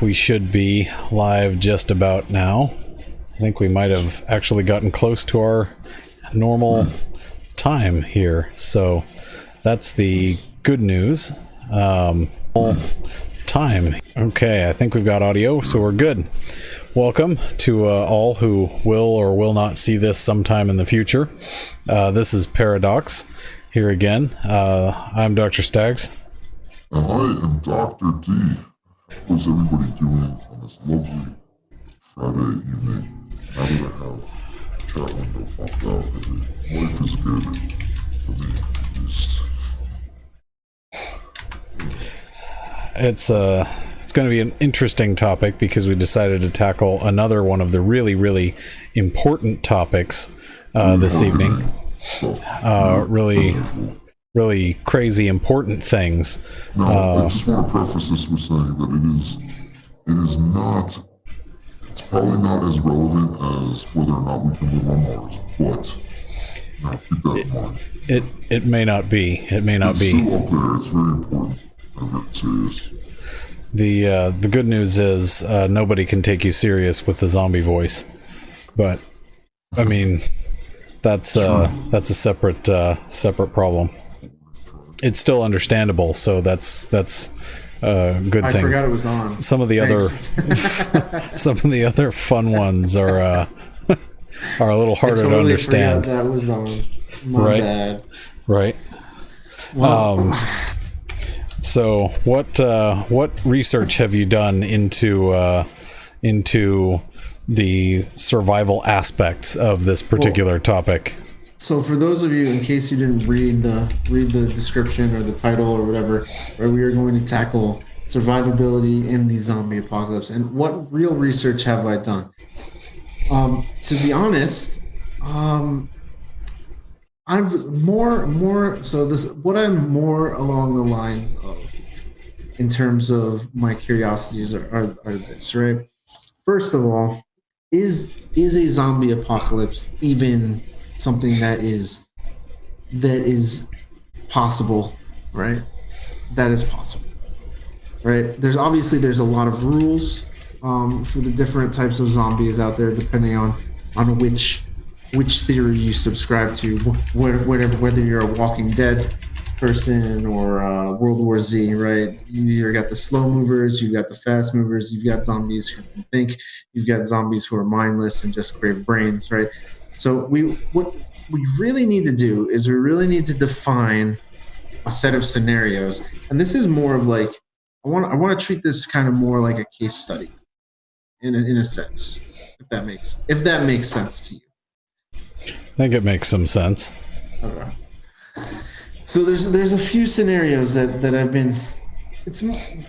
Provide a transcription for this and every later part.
we should be live just about now. I think we might have actually gotten close to our normal time here, so that's the good news. Time. Okay, I think we've got audio, so we're good. Welcome to all who will or will not see this sometime in the future. This is Paradox here again. I'm Dr. Staggs. And I am Dr. D. What's everybody doing on this lovely Friday evening? Now that I have the chat window popped out, life is good for me, at least. It's going to be an interesting topic because we decided to tackle another one of the really, really important topics this evening. Really crazy important things. Now, I just want to preface this with saying that it's probably not as relevant as whether or not we can live on Mars, but keep that in mind. It may not be. It may not be. It's still up there. It's very important. I'm very serious. The good news is nobody can take you serious with the zombie voice, but I mean that's a separate problem. It's still understandable, so that's a good thing. I forgot it was on. Some of the other fun ones are a little harder to understand. Forgot that was on. My bad. Right. Wow. So what research have you done into the survival aspects of this particular topic? So for those of you, in case you didn't read the description or the title or whatever, where we are going to tackle survivability in the zombie apocalypse, and what real research have I done? To be honest, I've more. So what I'm more along the lines of, in terms of my curiosities, are this, right? First of all, is a zombie apocalypse even something that is possible, right? That is possible, right? There's a lot of rules for the different types of zombies out there, depending on which theory you subscribe to, whether you're a Walking Dead person or World War Z, right? You got the slow movers, you've got the fast movers, you've got zombies who can think, you've got zombies who are mindless and just crave brains, right? So what we really need to do is we really need to define a set of scenarios, and this is more of like I want to treat this kind of more like a case study, in a sense, if that makes sense to you. I think it makes some sense. Okay. So there's a few scenarios that I've been.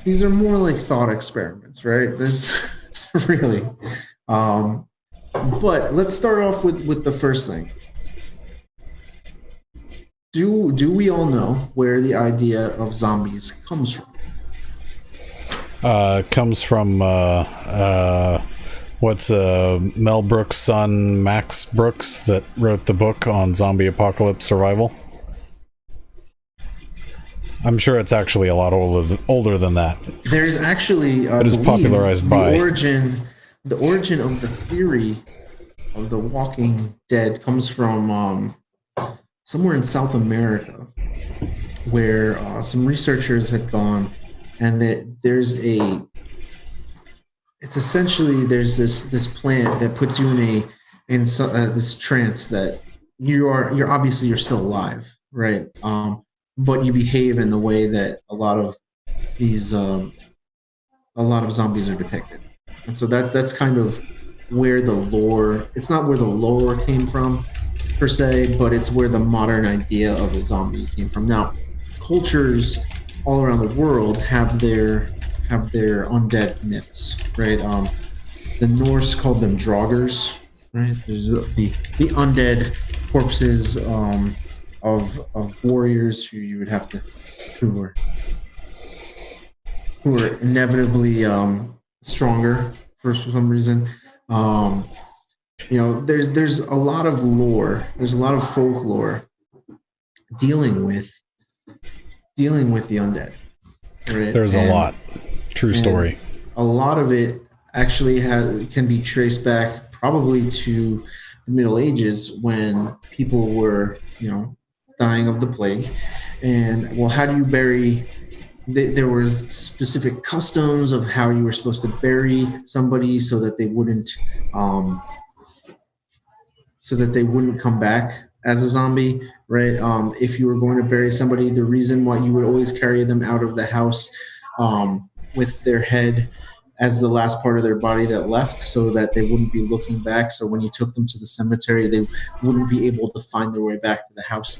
These are more like thought experiments, right? There's really. But let's start off with the first thing. Do we all know where the idea of zombies comes from? Comes from what's Mel Brooks' son, Max Brooks, that wrote the book on zombie apocalypse survival? I'm sure it's actually a lot older than that. There's actually it is popularized by the origin of the theory of the Walking Dead comes from somewhere in South America, where some researchers had gone, and there's this plant that puts you in this trance that you're obviously still alive, right? But you behave in the way that a lot of zombies are depicted, and so that's kind of where the lore. It's not where the lore came from per se, but it's where the modern idea of a zombie came from. Now, cultures all around the world have their undead myths, right? The Norse called them draugrs, right? There's the undead corpses of warriors who you would have to who were inevitably stronger for some reason. There's a lot of lore, there's a lot of folklore dealing with the undead, right? There's a lot. True story. a lot of it actually can be traced back probably to the Middle Ages when people were, dying of the plague. And well, how do you bury? There were specific customs of how you were supposed to bury somebody so that they wouldn't, come back as a zombie, right? If you were going to bury somebody, the reason why you would always carry them out of the house with their head as the last part of their body that left, so that they wouldn't be looking back. So when you took them to the cemetery, they wouldn't be able to find their way back to the house.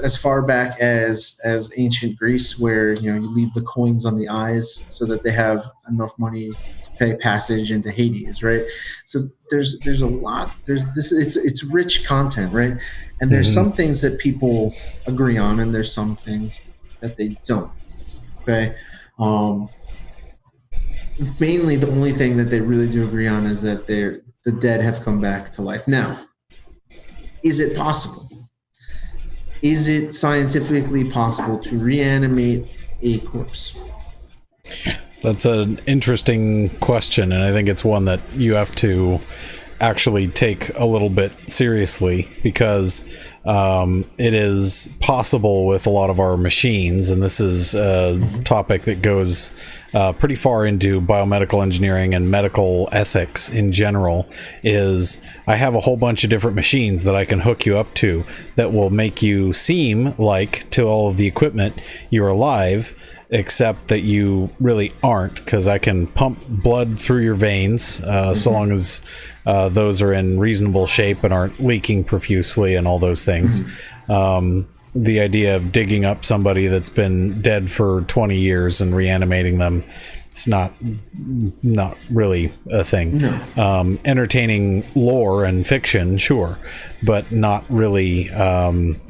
As far back as ancient Greece, where you leave the coins on the eyes so that they have enough money to pay passage into Hades, right? So there's a lot. There's this. It's rich content, right? And there's some things that people agree on, and there's some things that they don't. Okay. Mainly, the only thing that they really do agree on is that the dead have come back to life. Now, is it possible? Is it scientifically possible to reanimate a corpse? That's an interesting question, and I think it's one that you have to actually take a little bit seriously, because it is possible with a lot of our machines, and this is a topic that goes pretty far into biomedical engineering and medical ethics in general. Is I have a whole bunch of different machines that I can hook you up to that will make you seem like, to all of the equipment, you're alive, except that you really aren't, because I can pump blood through your veins so long as those are in reasonable shape and aren't leaking profusely and all those things. The idea of digging up somebody that's been dead for 20 years and reanimating them, it's not really a thing. No. Entertaining lore and fiction, sure, but not really,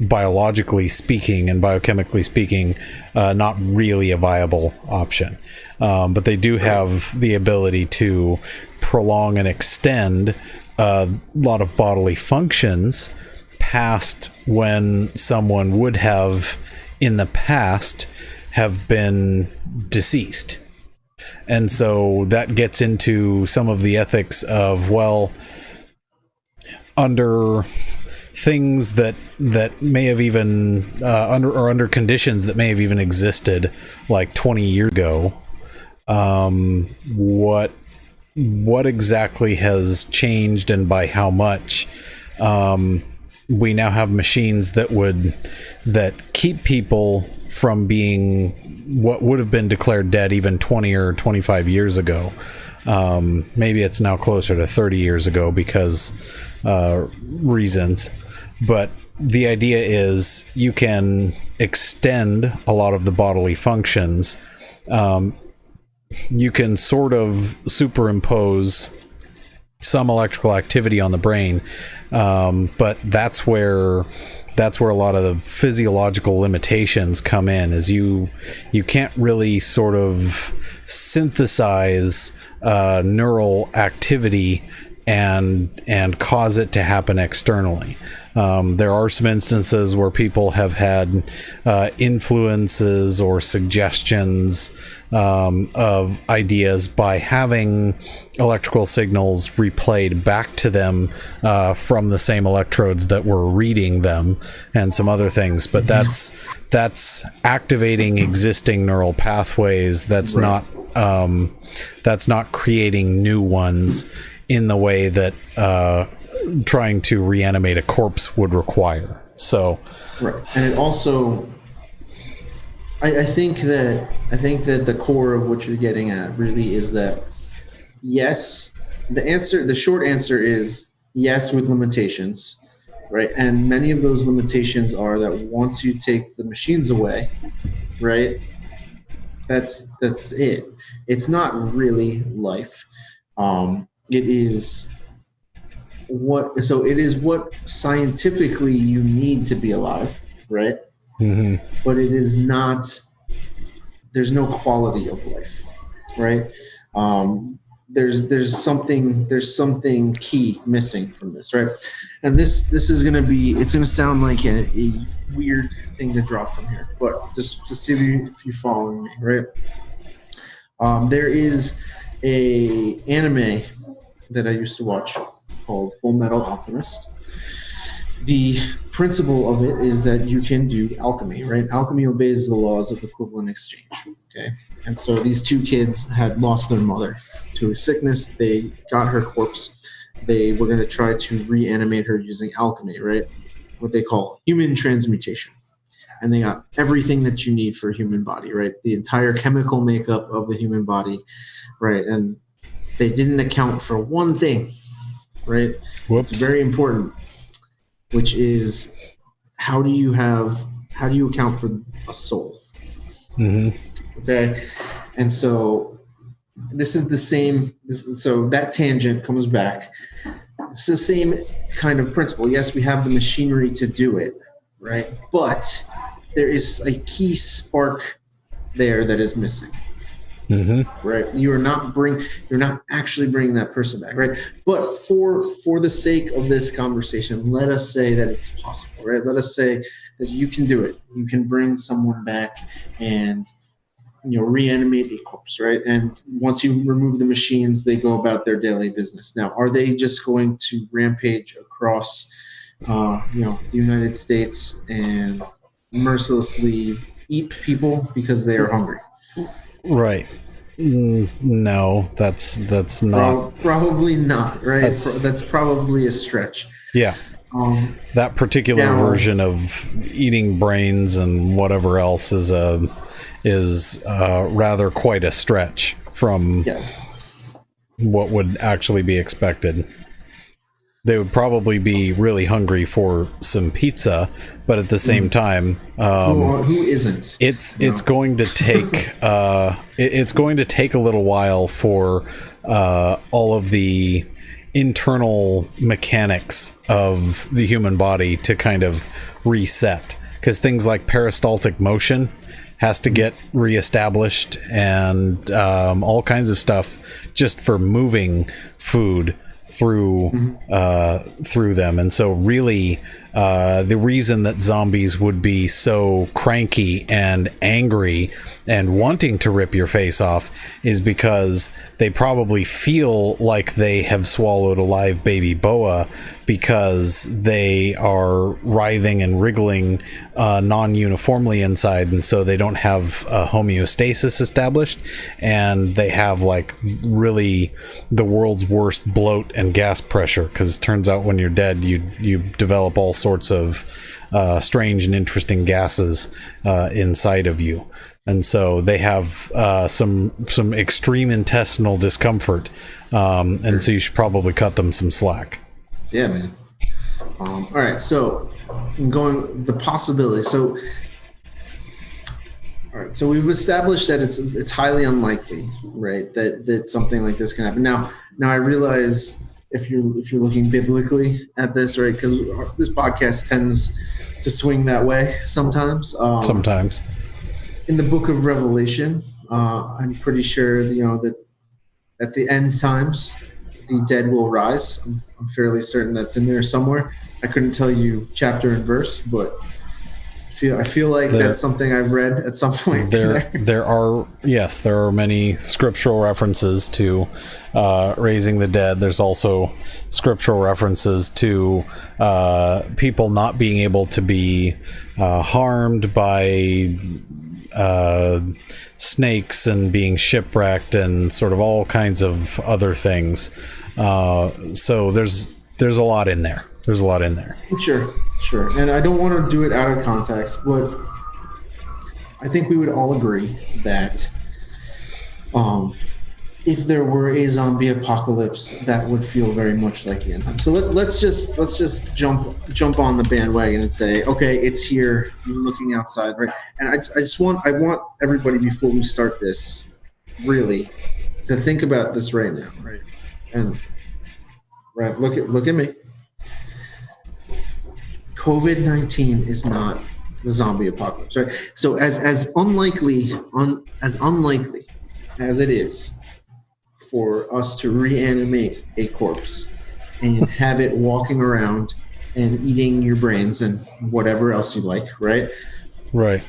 biologically speaking and biochemically speaking, not really a viable option. But they do have the ability to prolong and extend a lot of bodily functions past when someone would have in the past have been deceased. And so that gets into some of the ethics of, well, under things that may have even under conditions that may have even existed like 20 years ago, what exactly has changed and by how much? We now have machines that keep people from being what would have been declared dead even 20 or 25 years ago. Maybe it's now closer to 30 years ago because reasons. But the idea is you can extend a lot of the bodily functions. You can sort of superimpose some electrical activity on the brain, but that's where a lot of the physiological limitations come in. Is you can't really sort of synthesize neural activity and cause it to happen externally. There are some instances where people have had influences or suggestions of ideas by having electrical signals replayed back to them from the same electrodes that were reading them, and some other things. But that's activating existing neural pathways. That's right. That's not creating new ones in the way that trying to reanimate a corpse would require. So, right, and it also, I think that the core of what you're getting at really is that yes, the short answer is yes, with limitations, right? And many of those limitations are that once you take the machines away, right, that's it. It's not really life. It is what scientifically you need to be alive, right? Mm-hmm. But it is not. There's no quality of life, right? There's something key missing from this, right? And this is going to be. It's going to sound like a weird thing to drop from here, but just to see if you following me, right? There is a anime that I used to watch called Full Metal Alchemist. The principle of it is that you can do alchemy, right? Alchemy obeys the laws of equivalent exchange. Okay. And so these two kids had lost their mother to a sickness. They got her corpse. They were going to try to reanimate her using alchemy, right? What they call human transmutation. And they got everything that you need for a human body, right? The entire chemical makeup of the human body, right? And they didn't account for one thing, right? Whoops. It's very important, which is how do you account for a soul? Mm-hmm. Okay. And so this is the same. So that tangent comes back. It's the same kind of principle. Yes, we have the machinery to do it, right? But there is a key spark there that is missing. Mm-hmm. Right, you're not actually bringing that person back, right? But for the sake of this conversation, let us say that it's possible, right? Let us say that you can do it. You can bring someone back and reanimate a corpse, right? And once you remove the machines, they go about their daily business. Now, are they just going to rampage across, the United States and mercilessly eat people because they are hungry? Right. No, that's not. Probably not, right? That's probably a stretch. Yeah. That particular version of eating brains and whatever else is rather quite a stretch from what would actually be expected. They would probably be really hungry for some pizza, but at the same time, who isn't? It's going to take it's going to take a little while for all of the internal mechanics of the human body to kind of reset, because things like peristaltic motion has to get reestablished, and all kinds of stuff just for moving food through them. And so really the reason that zombies would be so cranky and angry and wanting to rip your face off is because they probably feel like they have swallowed a live baby boa, because they are writhing and wriggling non-uniformly inside, and so they don't have homeostasis established, and they have like really the world's worst bloat and gas pressure, because it turns out when you're dead you develop all sorts of strange and interesting gases inside of you. And so they have some extreme intestinal discomfort, and so you should probably cut them some slack. Yeah, man. All right, so the possibility. So, all right, so we've established that it's highly unlikely, right, that something like this can happen. Now I realize if you're looking biblically at this, right, because this podcast tends to swing that way sometimes. Sometimes. In the book of Revelation, I'm pretty sure that at the end times, the dead will rise. I'm fairly certain that's in there somewhere. I couldn't tell you chapter and verse, but I feel like that's something I've read at some point. There are many scriptural references to raising the dead. There's also scriptural references to people not being able to be harmed by snakes and being shipwrecked and sort of all kinds of other things. So there's a lot in there. There's a lot in there. Sure. And I don't want to do it out of context, but I think we would all agree that if there were a zombie apocalypse, that would feel very much like the end time. So let's just jump on the bandwagon and say, okay, it's here. You're looking outside, right? And I want everybody, before we start this, really to think about this right now, right? And right, look at me. COVID-19 is not the zombie apocalypse, right? So as unlikely as it is for us to reanimate a corpse and have it walking around and eating your brains and whatever else you like, right? Right.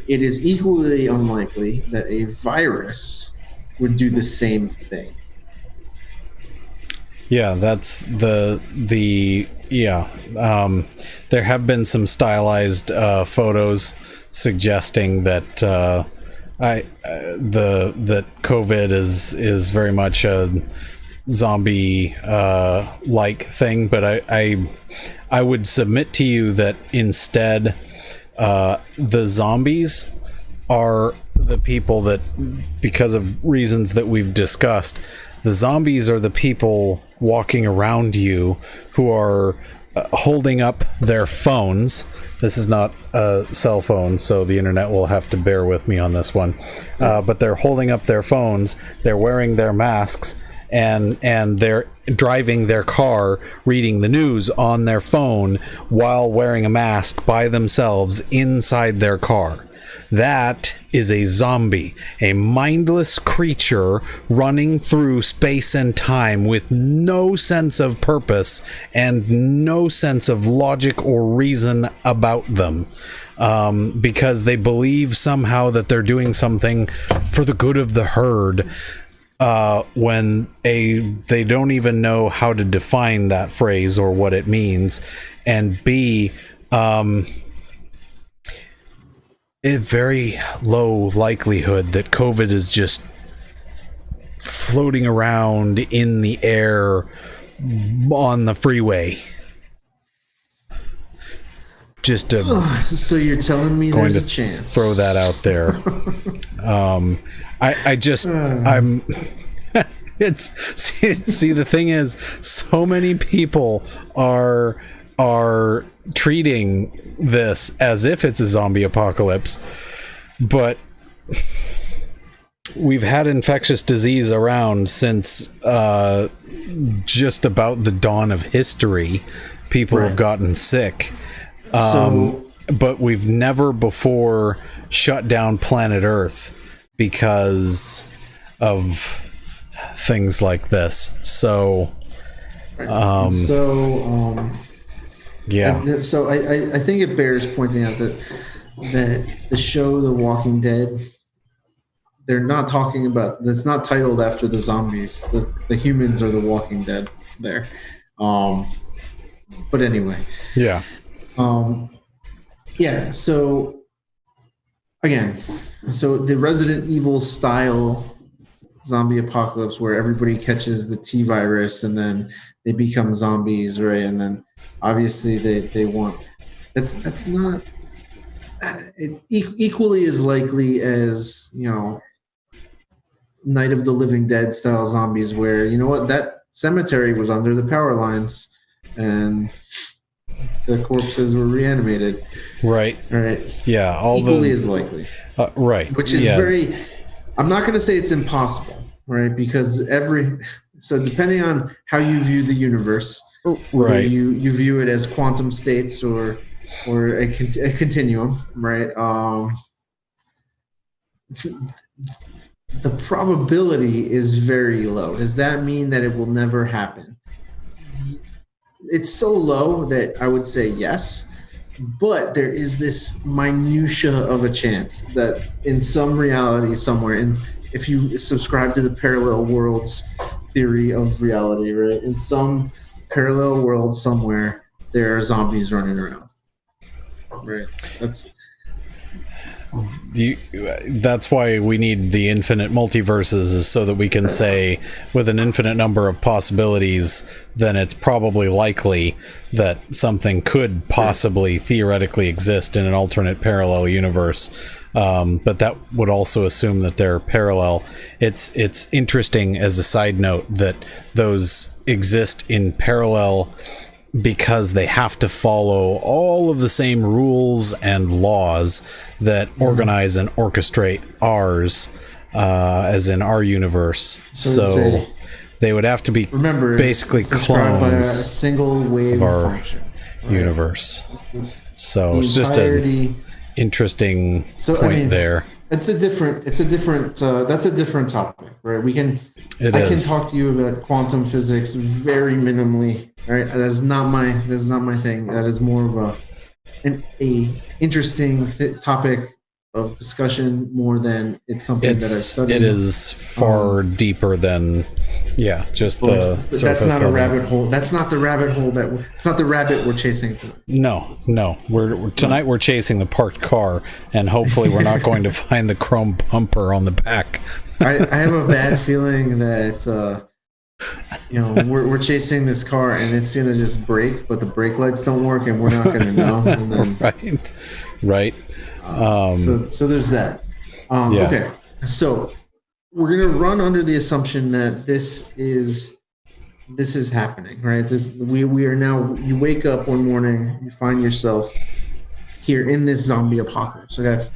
It is equally unlikely that a virus would do the same thing. Yeah, that's the yeah. There have been some stylized photos suggesting that that COVID is very much a zombie like thing, but I would submit to you that instead the zombies are the people that, because of reasons that we've discussed, the zombies are the people walking around you who are holding up their phones. This is not a cell phone, so the internet will have to bear with me on this one. But they're holding up their phones, they're wearing their masks, and they're driving their car, reading the news on their phone while wearing a mask by themselves inside their car. That is a zombie, a mindless creature running through space and time with no sense of purpose and no sense of logic or reason about them, because they believe somehow that they're doing something for the good of the herd, when they don't even know how to define that phrase or what it means, and B, a very low likelihood that COVID is just floating around in the air on the freeway. Just to So you're telling me going there's to a chance? throw that out there. I'm. See, the thing is, so many people are treating this as if it's a zombie apocalypse, but we've had infectious disease around since just about the dawn of history. People have gotten sick, but we've never before shut down planet Earth because of things like this. So yeah. So I think it bears pointing out that the show The Walking Dead, they're not talking about, it's not titled after the zombies. The humans are the Walking Dead there. But anyway. Yeah. Yeah, so again, so the Resident Evil style zombie apocalypse where everybody catches the T virus and then they become zombies, right? And then obviously they want, that's not equally as likely as, you know, Night of the Living Dead style zombies where, you know what, that cemetery was under the power lines and the corpses were reanimated. Right. Yeah. Equally as likely. Right. Which is very, I'm not going to say it's impossible, right? Because so depending on how you view the universe, right, you view it as quantum states or a continuum, right? The probability is very low. Does that mean that it will never happen? It's so low that I would say yes, but there is this minutia of a chance that in some reality somewhere, and if you subscribe to the parallel worlds theory of reality, right, in some parallel world somewhere there are zombies running around, right? That's why we need the infinite multiverses, is so that we can say with an infinite number of possibilities, then it's probably likely that something could possibly theoretically exist in an alternate parallel universe. But that would also assume that they're parallel. It's interesting as a side note that those exist in parallel because they have to follow all of the same rules and laws that organize and orchestrate ours, as in our universe. So they would have to be, remember, basically clones by a single wave of our function, right? Universe. So it's just an interesting point there. It's a different that's a different topic, right? I can talk to you about quantum physics very minimally, right? That's not my thing. That is more of an interesting topic of discussion more than it's something that I've studied. It is far deeper than just the but that's not a rabbit hole. That's not the rabbit hole it's not the rabbit we're chasing tonight. No. Tonight we're chasing the parked car, and hopefully we're not going to find the chrome bumper on the back. I have a bad feeling that we're chasing this car and it's gonna just brake, but the brake lights don't work and we're not gonna know. And then, right. So there's that. Okay, so we're gonna run under the assumption that this is happening, right? We are now. You wake up one morning, you find yourself here in this zombie apocalypse. Okay.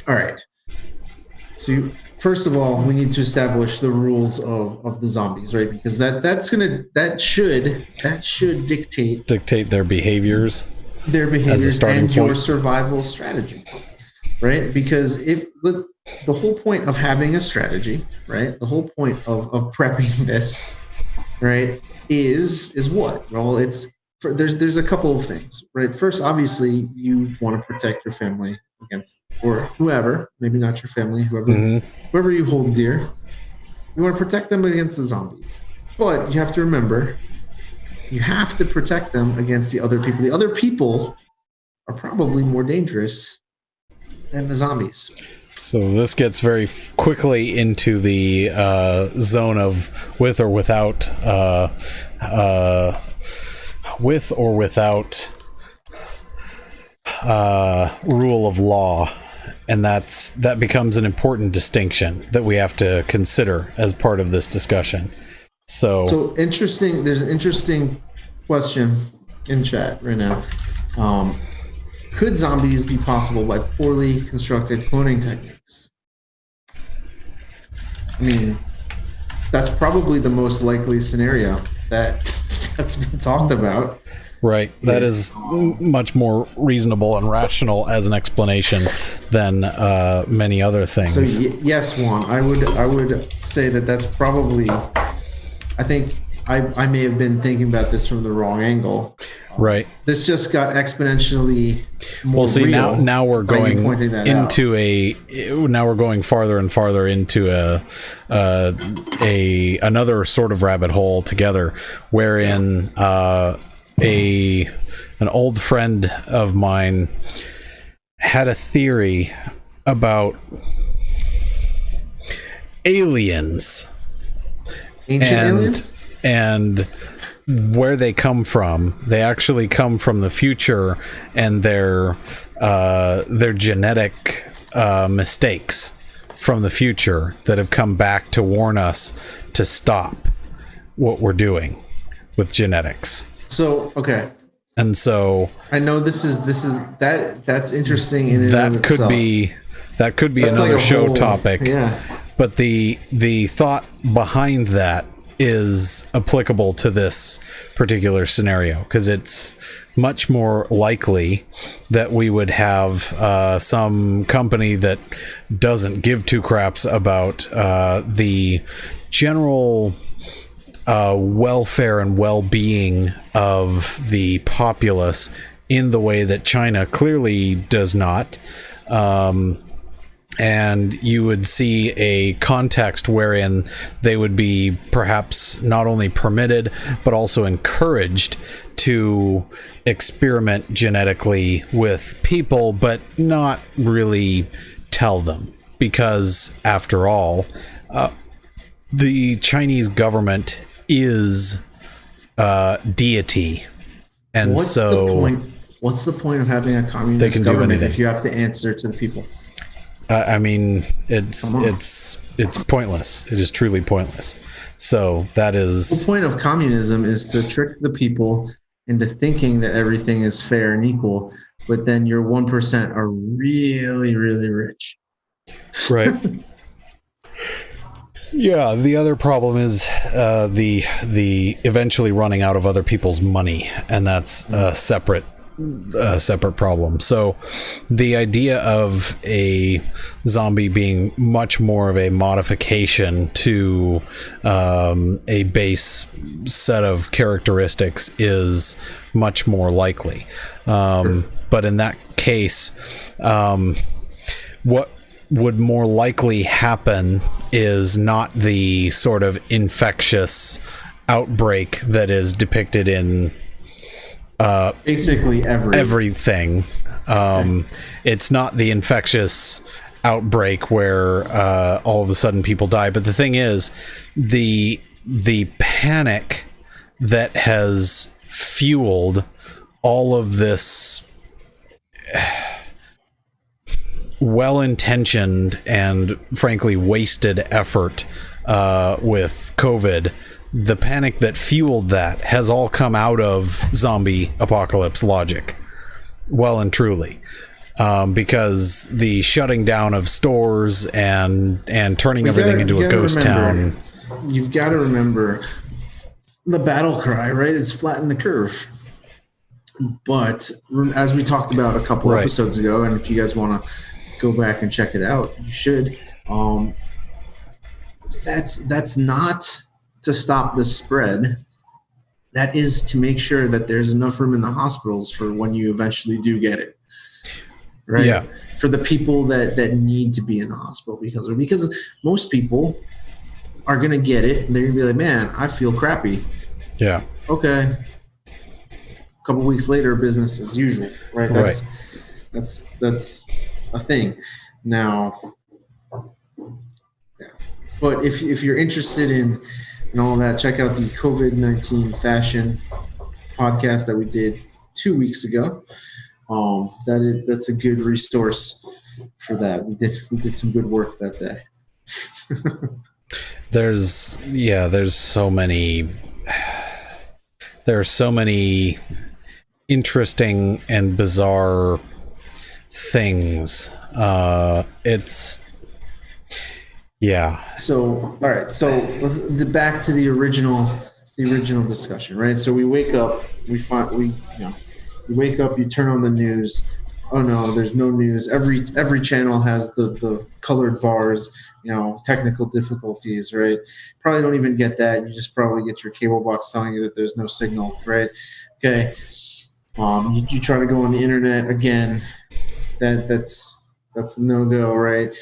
All right. So first of all, we need to establish the rules of the zombies, right? Because that should dictate their behaviors. And your survival strategy, right? Because the whole point of having a strategy, right? The whole point of prepping this, right, is what? Well, there's a couple of things, right? First, obviously, you want to protect your family against, or whoever, maybe not your family, whoever you hold dear. You want to protect them against the zombies, but you have to remember, you have to protect them against the other people. The other people are probably more dangerous than the zombies. So this gets very quickly into the zone of with or without rule of law, and that becomes an important distinction that we have to consider as part of this discussion. So interesting. There's an interesting question in chat right now. Could zombies be possible by poorly constructed cloning techniques? I mean, that's probably the most likely scenario that's been talked about. Right. That is much more reasonable and rational as an explanation than many other things. So yes, Juan, I would say that's probably. I think I may have been thinking about this from the wrong angle. Right. This just got exponentially more real. Now we're going into now we're going farther and farther into another sort of rabbit hole together, wherein an old friend of mine had a theory about aliens. Ancient aliens? And where they come from. They actually come from the future, and their genetic mistakes from the future that have come back to warn us to stop what we're doing with genetics. So, okay. And so I know that's interesting in and that of could itself. that could be That's another like a show whole, topic. Yeah. But the thought behind that is applicable to this particular scenario, because it's much more likely that we would have some company that doesn't give two craps about the general welfare and well-being of the populace in the way that China clearly does not. And you would see a context wherein they would be perhaps not only permitted, but also encouraged to experiment genetically with people, but not really tell them. Because, after all, the Chinese government is deity. And What's the point of having a communist government if you have to answer to the people? I mean, it's pointless. It is truly pointless. So that is the point of communism, is to trick the people into thinking that everything is fair and equal, but then your 1% are really, really rich. Right. Yeah. The other problem is the eventually running out of other people's money, and that's a separate problem. So the idea of a zombie being much more of a modification to a base set of characteristics is much more likely. But in that case, what would more likely happen is not the sort of infectious outbreak that is depicted in basically everything. It's not the infectious outbreak where all of a sudden people die, but the thing is, the panic that has fueled all of this well-intentioned and frankly wasted effort with COVID, the panic that fueled that has all come out of zombie apocalypse logic, well and truly. Because the shutting down of stores and turning everything into a ghost town. You've got to remember the battle cry, right? It's flatten the curve. But as we talked about a couple episodes ago, and if you guys want to go back and check it out, you should. That's not to stop the spread. That is to make sure that there's enough room in the hospitals for when you eventually do get it. Right? Yeah. For the people that need to be in the hospital because most people are going to get it and they're going to be like, man, I feel crappy. Yeah. Okay. A couple weeks later, business as usual, right? That's a thing. Now, yeah. But if you're interested in all that, check out the COVID-19 fashion podcast that we did 2 weeks ago. That's a good resource for that. We did some good work that day. There's so many interesting and bizarre things. So all right. So let's back to the original discussion, right? So we wake up, you wake up, you turn on the news. Oh no, there's no news. Every channel has the colored bars, technical difficulties, right? Probably don't even get that. You just probably get your cable box telling you that there's no signal, right? Okay. You try to go on the internet again. That's a no-go, right?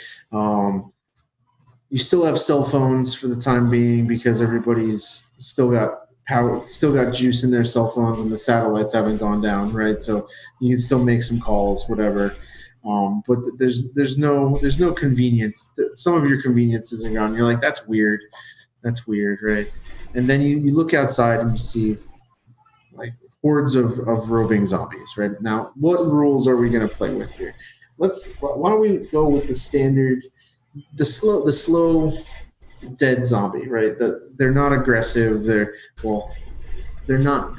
You still have cell phones for the time being because everybody's still got power, still got juice in their cell phones, and the satellites haven't gone down, right? So you can still make some calls, whatever. But there's no convenience. Some of your conveniences are gone. You're like, that's weird, right? And then you look outside and you see like hordes of roving zombies, right? Now, what rules are we going to play with here? Why don't we go with the standard, the slow dead zombie, right? They're not aggressive. They're not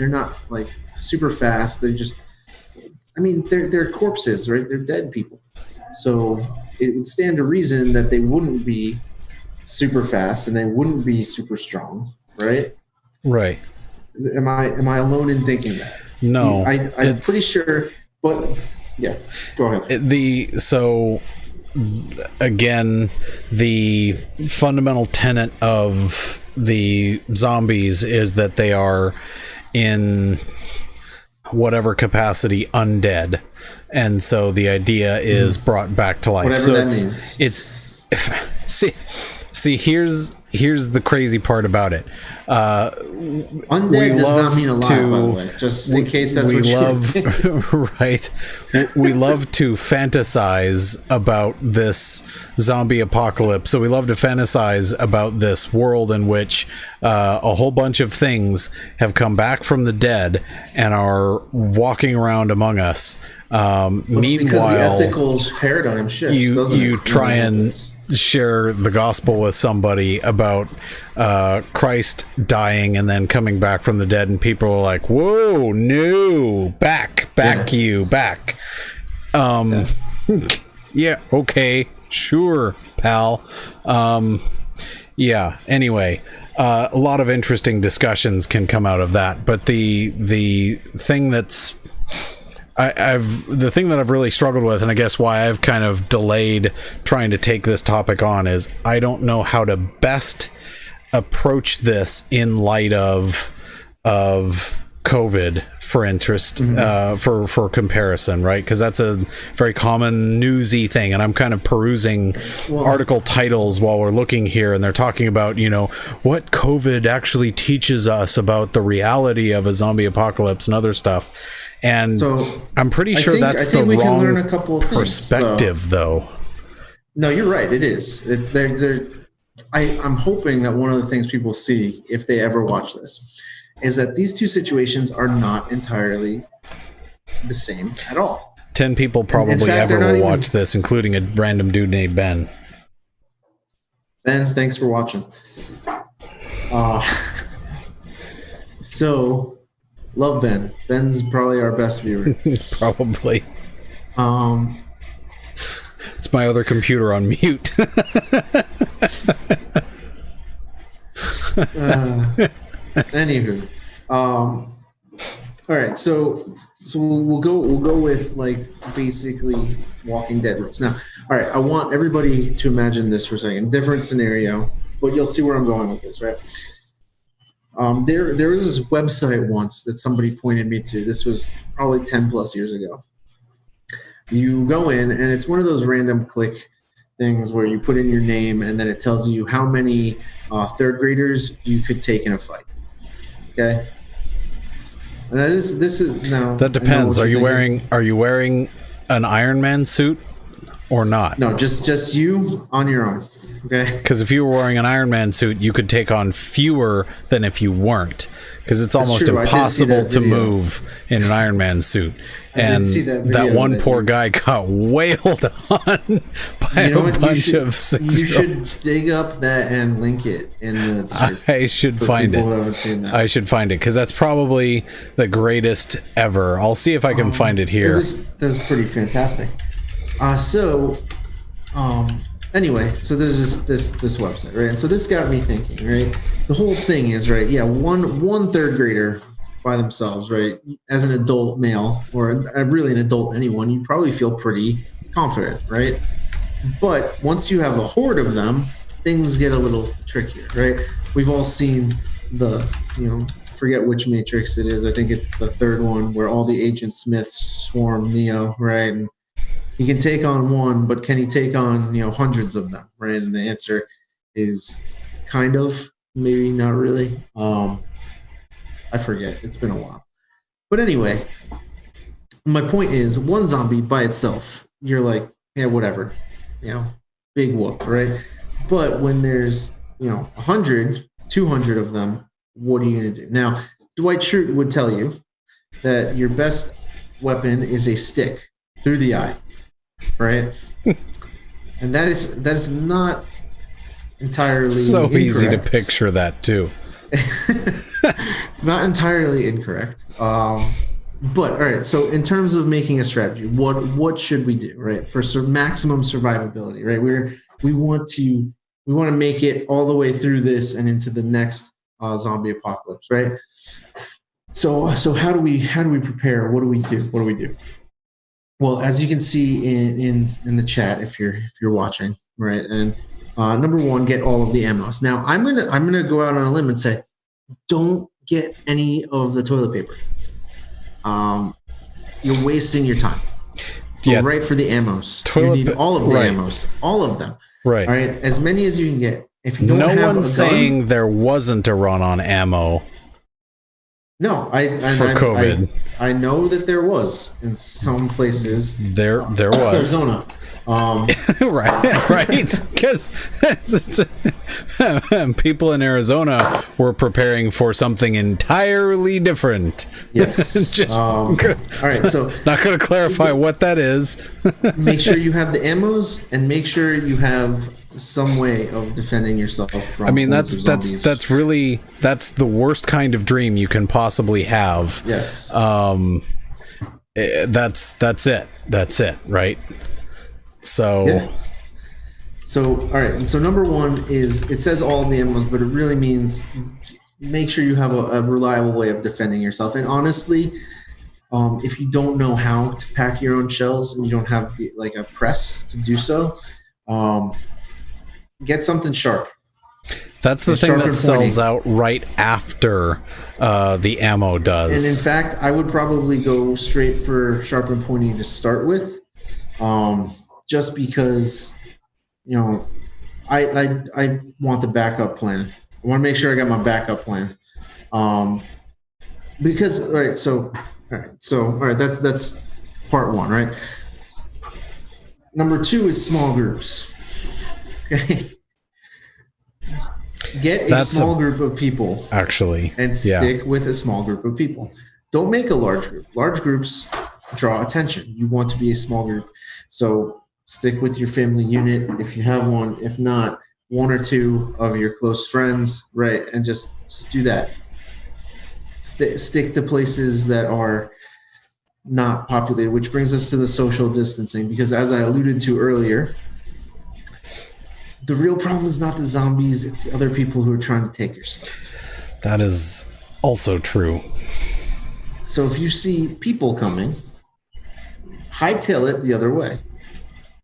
like super fast. They're corpses, right? They're dead people. So it would stand to reason that they wouldn't be super fast and they wouldn't be super strong, right? Right. Am I alone in thinking that? No, I'm pretty sure, but yeah, go ahead. Again, the fundamental tenet of the zombies is that they are in whatever capacity undead, and so the idea is brought back to life. Whatever that means. It's see here's the crazy part about it. Undead does not mean alive, by the way. Just in case that's what you right. We love to fantasize about this zombie apocalypse. So we love to fantasize about this world in which a whole bunch of things have come back from the dead and are walking around among us. Meanwhile, because the ethical paradigm shifts. You try and share the gospel with somebody about Christ dying and then coming back from the dead, and people are like, whoa, no, back you back. Yeah, okay, sure, pal. Anyway, a lot of interesting discussions can come out of that, but the thing that's the thing that I've really struggled with, and I guess why I've kind of delayed trying to take this topic on, is I don't know how to best approach this in light of COVID for interest, for comparison, right? Because that's a very common newsy thing, and I'm kind of perusing article titles while we're looking here, and they're talking about, you know, what COVID actually teaches us about the reality of a zombie apocalypse and other stuff. And so I'm pretty sure that's the wrong can learn a couple of things, perspective, though. No, you're right. It is. It's there. I'm hoping that one of the things people see if they ever watch this is that these two situations are not entirely the same at all. 10 people probably ever will watch this, including a random dude named Ben. Ben, thanks for watching. So, love Ben. Ben's probably our best viewer. Probably. It's my other computer on mute. Anywho, all right. So we'll go with like basically Walking Dead rules. Now, all right. I want everybody to imagine this for a second. Different scenario, but you'll see where I'm going with this, right? There was this website once that somebody pointed me to. This was probably 10 plus years ago. You go in, and it's one of those random click things where you put in your name, and then it tells you how many third graders you could take in a fight. Okay. And this is now. That depends. Are you wearing an Iron Man suit or not? No, just you on your own. Okay. Because if you were wearing an Iron Man suit, you could take on fewer than if you weren't. Because it's almost impossible to move in an Iron Man suit. And that one poor guy got wailed on by a bunch of 6-year-olds. You should dig up that and link it in the description. I should find it. I should find it, because that's probably the greatest ever. I'll see if I can find it here. That was pretty fantastic. Anyway, so there's this website, right? And so this got me thinking, right? The whole thing is, right? Yeah, one third grader by themselves, right? As an adult male, or really an adult anyone, you probably feel pretty confident, right? But once you have a horde of them, things get a little trickier, right? We've all seen forget which Matrix it is. I think it's the third one where all the Agent Smiths swarm Neo, right? And he can take on one, but can he take on, hundreds of them, right? And the answer is kind of, maybe not really. I forget. It's been a while. But anyway, my point is, one zombie by itself, you're like, yeah, whatever, big whoop, right? But when there's, 100, 200 of them, what are you going to do? Now, Dwight Schrute would tell you that your best weapon is a stick through the eye. Right, and that is not entirely so incorrect. Easy to picture that too. Not entirely incorrect. But all right. So in terms of making a strategy, what should we do, right, for maximum survivability? Right, we want to make it all the way through this and into the next zombie apocalypse, right? So how do we prepare? What do we do? Well, as you can see in the chat, if you're watching, right, and number one, get all of the ammos. Now, I'm gonna go out on a limb and say, don't get any of the toilet paper. You're wasting your time. Go right for the ammos. You need all of the ammos, all of them. Right. All right, as many as you can get. If you don't have a gun, one's saying there wasn't a run on ammo. No, for COVID. I know that there was in some places. There was Arizona. right. Because people in Arizona were preparing for something entirely different. Yes. All right. So not going to clarify what that is. Make sure you have the ammos, and make sure you have some way of defending yourself from. I mean, that's the worst kind of dream you can possibly have. Yes. That's it, right? So. Yeah. So all right. And so number one is, it says all of the ammos, but it really means make sure you have a reliable way of defending yourself. And honestly, if you don't know how to pack your own shells and you don't have a press to do so, get something sharp. That's the thing that sells out right after the ammo does. And in fact, I would probably go straight for sharp and pointy to start with, just because, I want the backup plan. I want to make sure I got my backup plan. Because all right, that's part one, right? Number 2 is small groups. Okay. Get a small group of people, actually, and stick with a small group of people. Don't make a large group. Large groups draw attention. You want to be a small group, so stick with your family unit if you have one. If not, 1 or 2 of your close friends, right? And just do that. Stick to places that are not populated, which brings us to the social distancing, because as I alluded to earlier, the real problem is not the zombies, it's the other people who are trying to take your stuff. That is also true. So if you see people coming, hightail it the other way.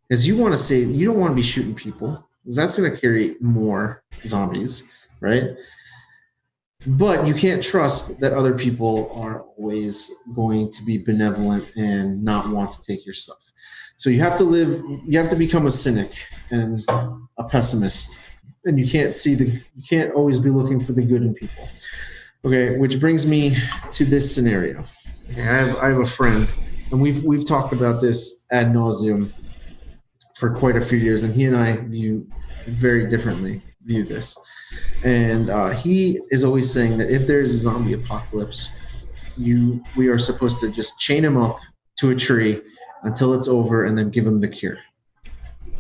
Because you don't want to be shooting people, because that's going to carry more zombies, right? But you can't trust that other people are always going to be benevolent and not want to take your stuff. So you have to become a cynic and a pessimist. And you can't always be looking for the good in people. Okay, which brings me to this scenario. Okay, I have a friend, and we've talked about this ad nauseum for quite a few years, and he and I view this. And he is always saying that if there is a zombie apocalypse, we are supposed to just chain him up to a tree until it's over and then give him the cure.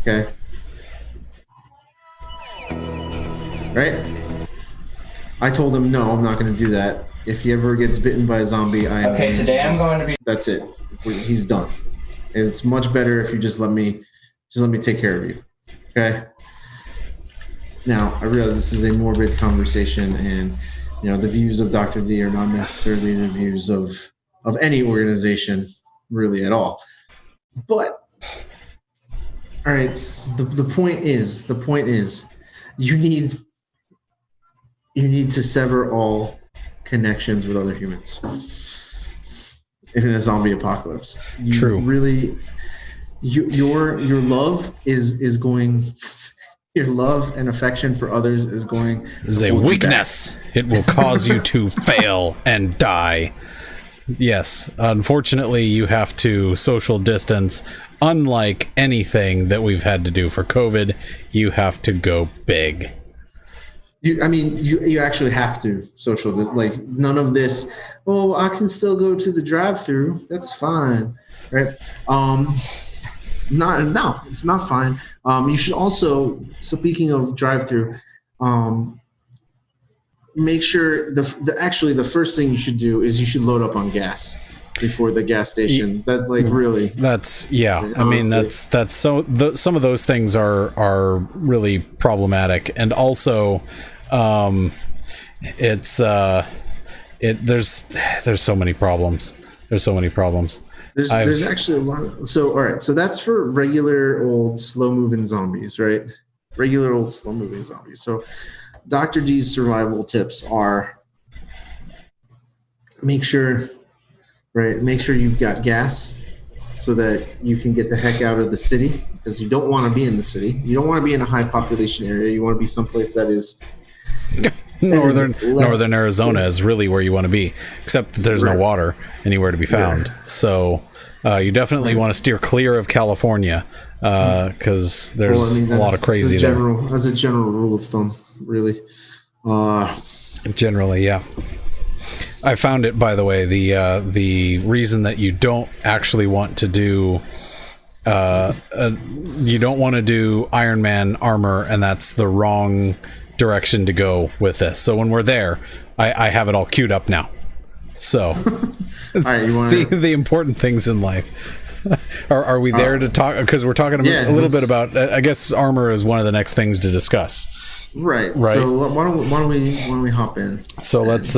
Okay? Right? I told him, no, I'm not going to do that. If he ever gets bitten by a zombie, today I'm going to be... That's it. He's done. It's much better if you just let me take care of you. Okay? Now, I realize this is a morbid conversation, and the views of Dr. D are not necessarily the views of any organization, really, at all. But, all right, the point is, you need to sever all connections with other humans in a zombie apocalypse. True. Really, your love is going. Your love and affection for others is a weakness. It will cause you to fail and die. Yes, unfortunately, you have to social distance. Unlike anything that we've had to do for COVID, you have to go big. You actually have to social distance. Like, none of this, oh, I can still go to the drive-thru. That's fine, right? No, it's not fine. You should also, speaking of drive-thru, make sure the first thing you should do is you should load up on gas before the gas station. That really. That's I mean, that's so. Some of those things are really problematic, and also, there's so many problems. There's actually a lot. So, all right. So that's for regular old slow-moving zombies, right? Regular old slow-moving zombies. So Dr. D's survival tips are make sure you've got gas so that you can get the heck out of the city, because you don't want to be in the city. You don't want to be in a high population area. You want to be someplace that is... Northern Arizona is really where you want to be, except that there's no water anywhere to be found. So you definitely want to steer clear of California, because there's a lot of crazy there. As a general rule of thumb, really. Generally, yeah. I found it, by the way, the reason that you don't actually want to do you don't want to do Iron Man armor, and that's the wrong direction to go with this. So when we're there, I have it all queued up now. So all right, the important things in life. Are we there to talk? Because we're talking a little bit about, I guess armor is one of the next things to discuss. Right. So why don't we hop in? So let's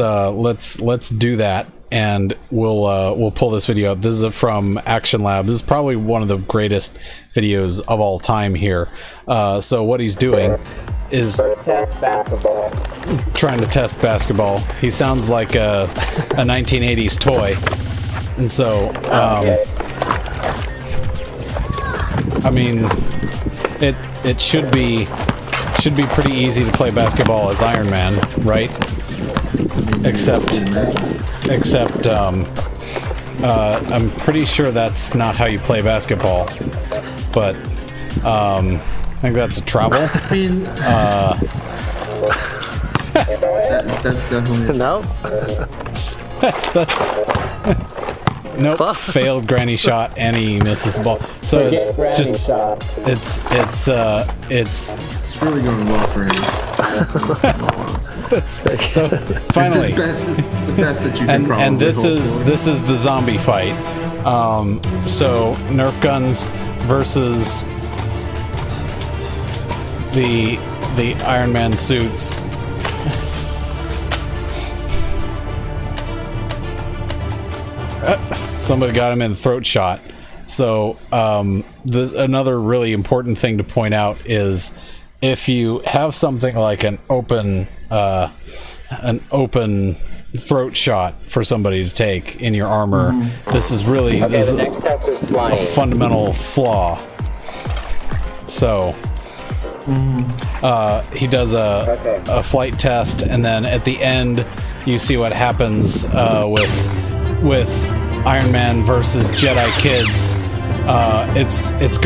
do that. and we'll pull this video up. This is from Action Lab. This is probably one of the greatest videos of all time here. So what he's doing is Test basketball. trying to test basketball. He sounds like a 1980s toy, and so I mean, it should be pretty easy to play basketball as Iron Man, right? Except I'm pretty sure that's not how you play basketball, but I think that's a travel. I mean, that's definitely No? That's nope. Failed granny shot, and he misses the ball. So it's just shot. it's it's really going well for him. so finally. It's the best that you can probably And this hope is for. this is the zombie fight. So Nerf guns versus the Iron Man suits. Somebody got him in the throat shot. So this another really important thing to point out is if you have something like an open throat shot for somebody to take in your armor, this is really Okay, this the is next test is a flying. fundamental flaw. So he does a flight test, and then at the end you see what happens with Iron Man versus Jedi kids. It's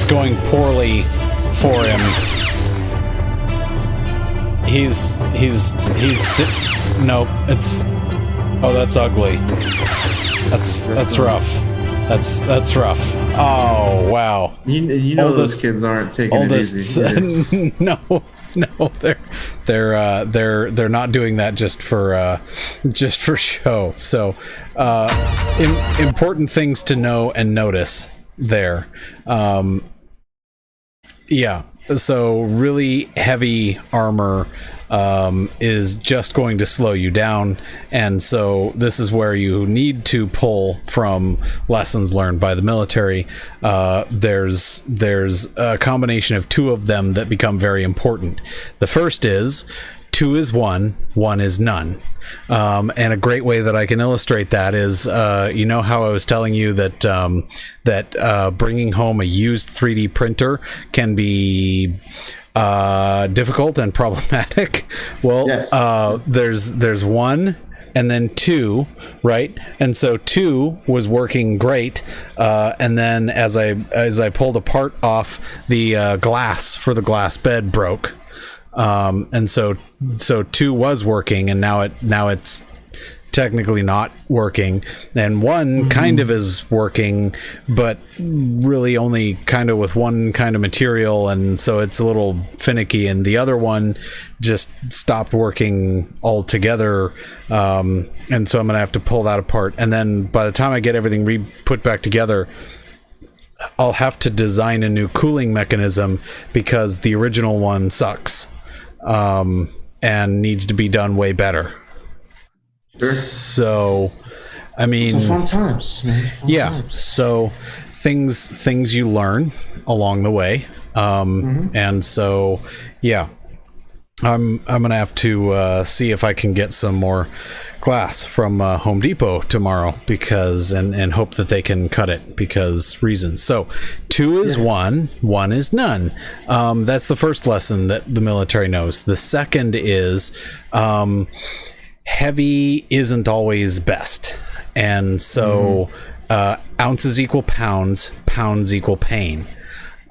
going poorly for him. He's nope. That's ugly. That's rough. That's rough. Oh wow. You know those Oldest- kids aren't taking it easy. either. no, they're not doing that just for show. So important things to know and notice there. Yeah. So really heavy armor is just going to slow you down, and so this is where you need to pull from lessons learned by the military. There's a combination of two of them that become very important. The first is 2 is 1, 1 is none. And a great way that I can illustrate that is, you know how I was telling you that bringing home a used 3D printer can be difficult and problematic. Well, Yes. There's 1 and then 2, right? And so 2 was working great, and then as I pulled a part off, the glass for the glass bed broke. And so 2 was working, and now it's technically not working, and 1 kind of is working, but really only kind of with one kind of material, and so it's a little finicky, and the other one just stopped working altogether, and so I'm gonna have to pull that apart, and then by the time I get everything put back together, I'll have to design a new cooling mechanism because the original one sucks, and needs to be done way better. Sure. So, I mean, Some fun times, man. Fun times. So things you learn along the way, and so yeah, I'm gonna have to see if I can get some more glass from Home Depot tomorrow, because and hope that they can cut it because reasons. So 2 is 1, 1 is none. That's the first lesson that the military knows. The second is heavy isn't always best, and so ounces equal pounds, pounds equal pain.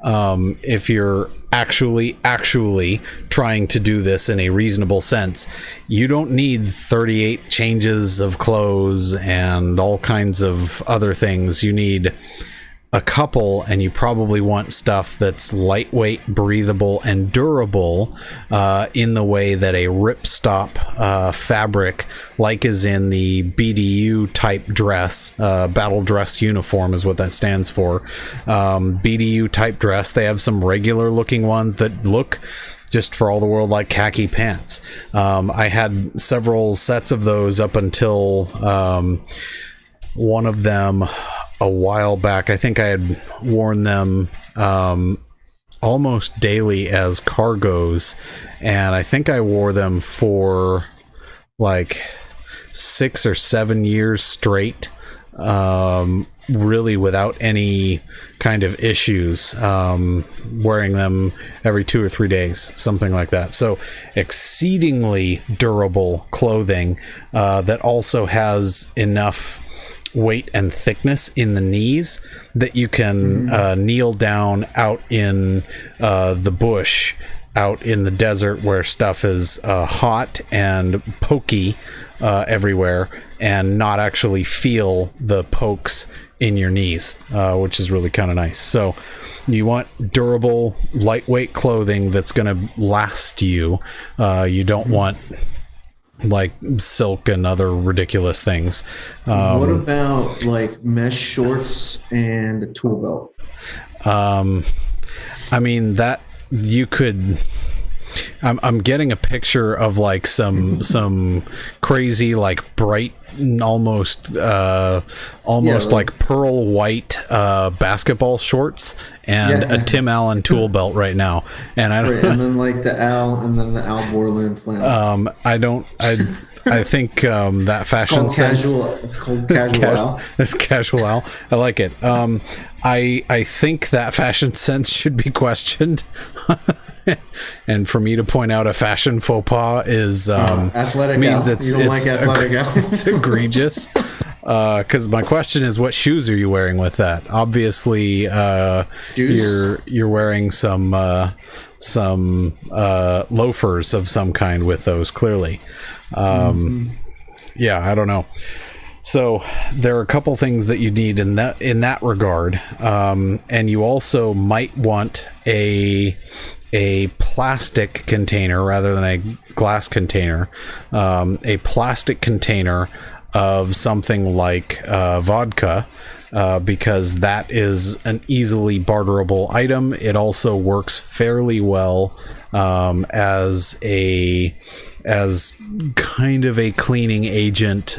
If you're actually trying to do this in a reasonable sense, you don't need 38 changes of clothes and all kinds of other things. You need a couple, and you probably want stuff that's lightweight, breathable, and durable, in the way that a ripstop fabric, like is in the BDU type dress, battle dress uniform is what that stands for. BDU type dress. They have some regular looking ones that look just for all the world like khaki pants. I had several sets of those up until one of them a while back. I think I had worn them almost daily as cargos, and I think I wore them for like 6 or 7 years straight, really without any kind of issues, wearing them every 2 or 3 days, something like that. So exceedingly durable clothing that also has enough weight and thickness in the knees that you can kneel down out in the bush, out in the desert where stuff is hot and pokey everywhere, and not actually feel the pokes in your knees, which is really kind of nice. So you want durable, lightweight clothing that's going to last you. You don't want like silk and other ridiculous things. What about like mesh shorts and a tool belt? I mean, that you could. I'm getting a picture of like some crazy, like bright, almost like pearl white basketball shorts and a Tim Allen tool belt right now, and I don't. And then like the Al Borland flannel. I think that fashion sense. It's called casual Al. It's casual Al. I like it. I think that fashion sense should be questioned. And for me to point out a fashion faux pas is athletic means Al. it's You don't like athletic Al. it's egregious. Because my question is, what shoes are you wearing with that? Obviously, you're wearing some loafers of some kind with those. Clearly, yeah, I don't know. So there are a couple things that you need in that regard, and you also might want a plastic container rather than a glass container, a plastic container of something like vodka, because that is an easily barterable item. It also works fairly well as kind of a cleaning agent,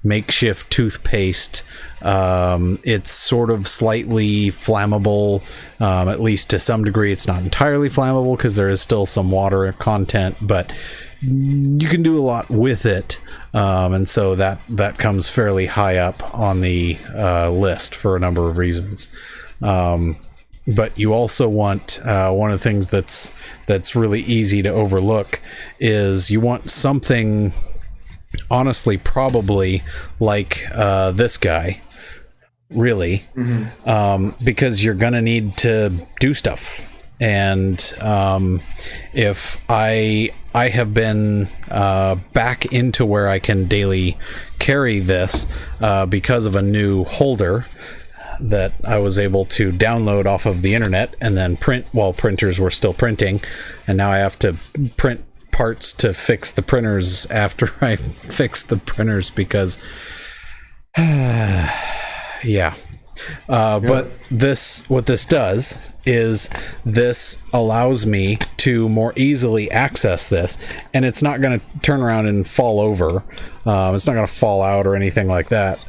makeshift toothpaste. It's sort of slightly flammable, at least to some degree. It's not entirely flammable because there is still some water content, but you can do a lot with it, and so that comes fairly high up on the list for a number of reasons. But you also want one of the things that's really easy to overlook is you want something, honestly, probably like this guy, really, because you're gonna need to do stuff. And if I have been back into where I can daily carry this because of a new holder that I was able to download off of the internet and then print while printers were still printing, and now I have to print parts to fix the printers after I fix the printers because yeah. But what this does is this allows me to more easily access this, and it's not going to turn around and fall over. It's not going to fall out or anything like that.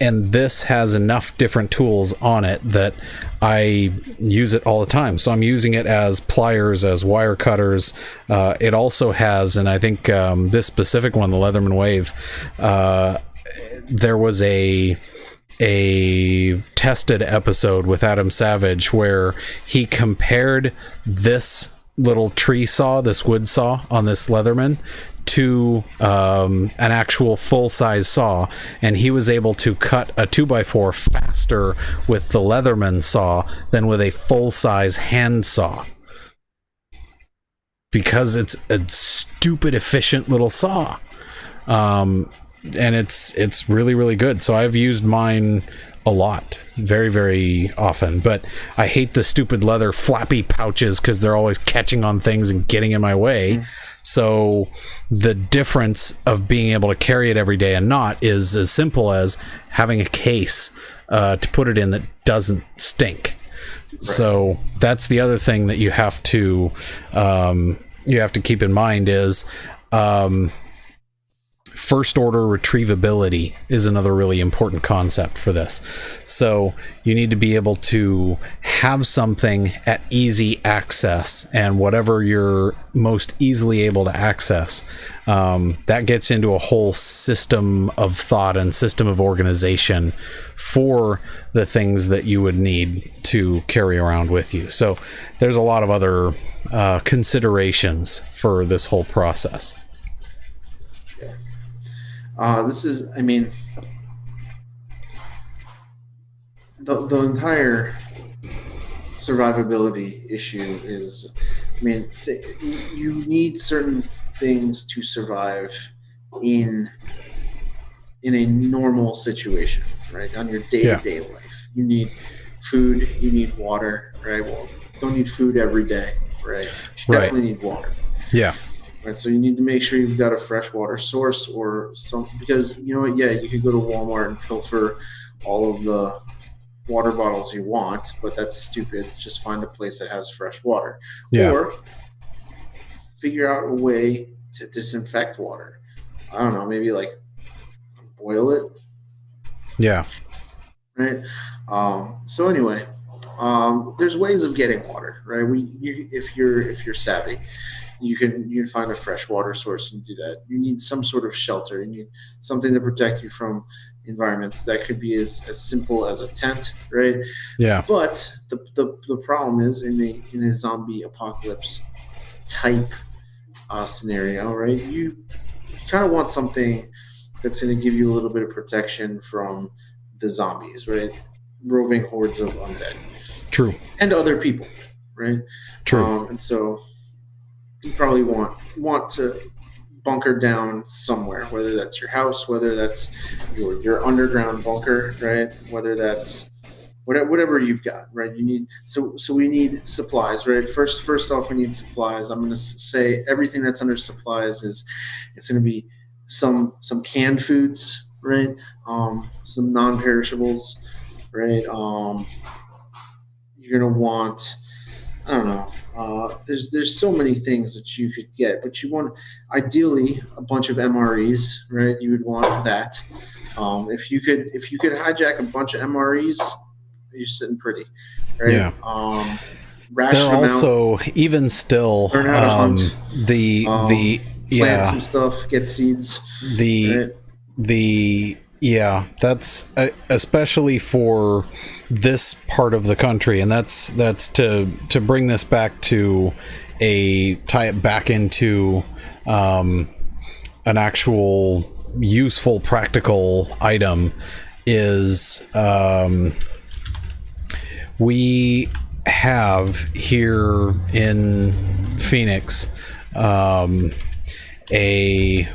And this has enough different tools on it that I use it all the time. So I'm using it as pliers, as wire cutters. It also has, and I think this specific one, the Leatherman Wave, there was a tested episode with Adam Savage where he compared this little tree saw, this wood saw on this Leatherman, to an actual full-size saw, and he was able to cut a 2x4 faster with the Leatherman saw than with a full-size hand saw, because it's a stupid efficient little saw. And it's really, really good. So I've used mine a lot, very, very often, but I hate the stupid leather flappy pouches because they're always catching on things and getting in my way. So the difference of being able to carry it every day and not is as simple as having a case to put it in that doesn't stink. So that's the other thing that you have to keep in mind is first order retrievability is another really important concept for this. So you need to be able to have something at easy access, and whatever you're most easily able to access, that gets into a whole system of thought and system of organization for the things that you would need to carry around with you. So there's a lot of other considerations for this whole process. This is, I mean, the entire survivability issue is, I mean, you need certain things to survive in a normal situation, right? On your day-to-day life. You need food, you need water, right? Well, you don't need food every day, right? You definitely need water. Yeah. Right, so you need to make sure you've got a fresh water source or some, because you know what, yeah, you could go to Walmart and pilfer all of the water bottles you want, but that's stupid. Just find a place that has fresh water. Yeah. Or figure out a way to disinfect water. I don't know, maybe like boil it. Yeah. Right. So anyway, there's ways of getting water, right? If you're savvy, you can find a fresh water source and do that. You need some sort of shelter. You need something to protect you from environments. That could be as simple as a tent, right? Yeah. But the problem is in a zombie apocalypse type scenario, right? You kind of want something that's going to give you a little bit of protection from the zombies, right? Roving hordes of undead. True. And other people, right? True. And so you probably want to bunker down somewhere, whether that's your house, whether that's your underground bunker, right? Whether that's whatever you've got, right? You need so we need supplies, right? First off, we need supplies. I'm going to say everything that's under supplies it's going to be some canned foods, right? Some non-perishables, right? You're going to want, I don't know. There's so many things that you could get, but you want ideally a bunch of MREs, right? You would want that. If you could hijack a bunch of MREs, you're sitting pretty, right? Yeah. Ration They're them also out, even still learn how to hunt, plant some stuff, get seeds. That's especially for this part of the country, and that's to bring this back to tie it back into an actual useful practical item is we have here in Phoenix a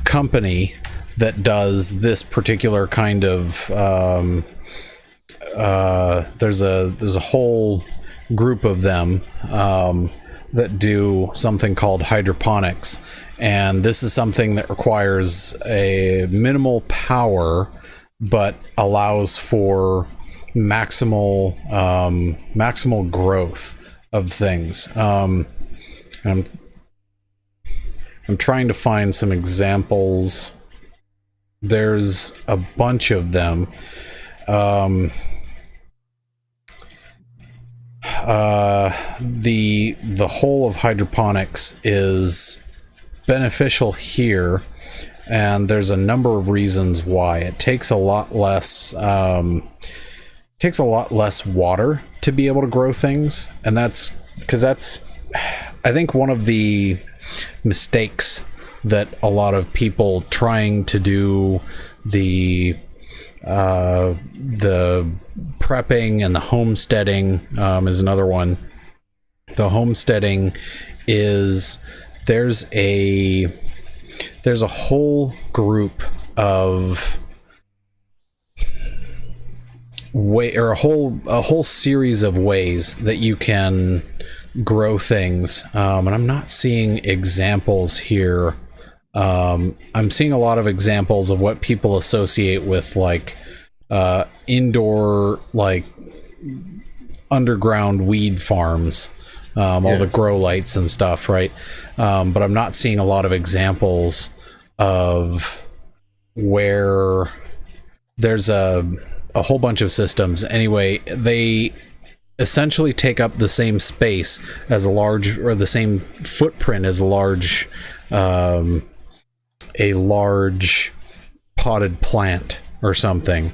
company that does this particular kind of there's a whole group of them that do something called hydroponics, and this is something that requires a minimal power but allows for maximal growth of things. I'm trying to find some examples. There's a bunch of them. The whole of hydroponics is beneficial here, and there's a number of reasons why. It takes a lot less water to be able to grow things, and that's I think one of the mistakes that a lot of people trying to do the prepping and the homesteading is another one. The homesteading is there's a whole group of a whole series of ways that you can grow things, and I'm not seeing examples here. I'm seeing a lot of examples of what people associate with like indoor, like underground weed farms, all the grow lights and stuff, right? But I'm not seeing a lot of examples of where there's a whole bunch of systems. Anyway, they essentially take up the same space as the same footprint as a large potted plant or something.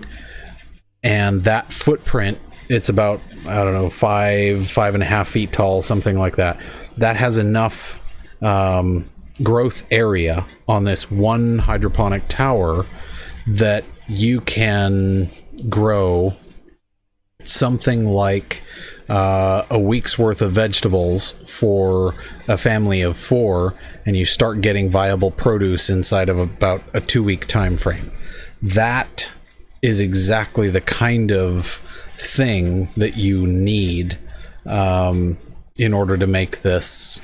And that footprint, it's about, I don't know, 5.5 feet tall, something like that. That has enough growth area on this one hydroponic tower that you can grow something like a week's worth of vegetables for a family of 4, and you start getting viable produce inside of about a 2-week time frame. That is exactly the kind of thing that you need in order to make this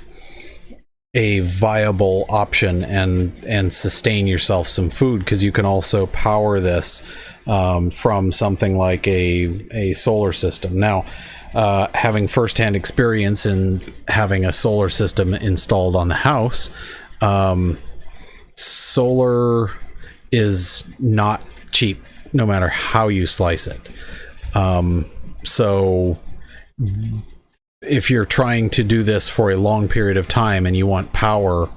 a viable option and sustain yourself some food, because you can also power this from something like a solar system. Now, having firsthand experience in having a solar system installed on the house, solar is not cheap, no matter how you slice it. So if you're trying to do this for a long period of time and you want power,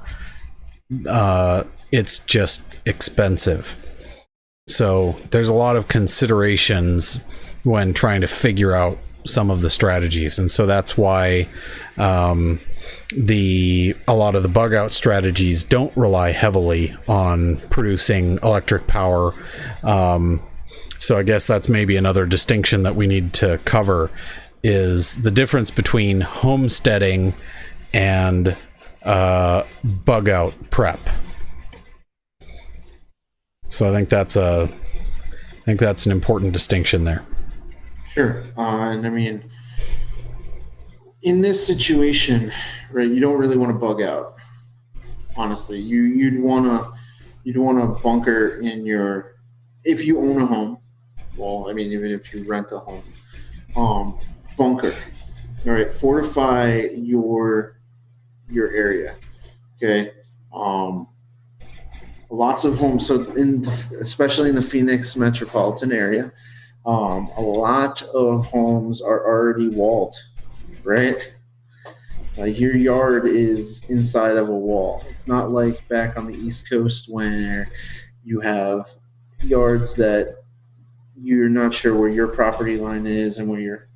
it's just expensive. So there's a lot of considerations when trying to figure out some of the strategies, and so that's why a lot of the bug out strategies don't rely heavily on producing electric power. So I guess that's maybe another distinction that we need to cover, is the difference between homesteading and bug out prep. So I think that's an important distinction there. Sure. And I mean, in this situation, right, you don't really want to bug out. Honestly, you'd want to bunker in your, if you own a home. Well, I mean, even if you rent a home, bunker. All right, fortify your area. Okay. Lots of homes. So especially in the Phoenix metropolitan area, a lot of homes are already walled, right? Your yard is inside of a wall. It's not like back on the East Coast where you have yards that you're not sure where your property line is and where your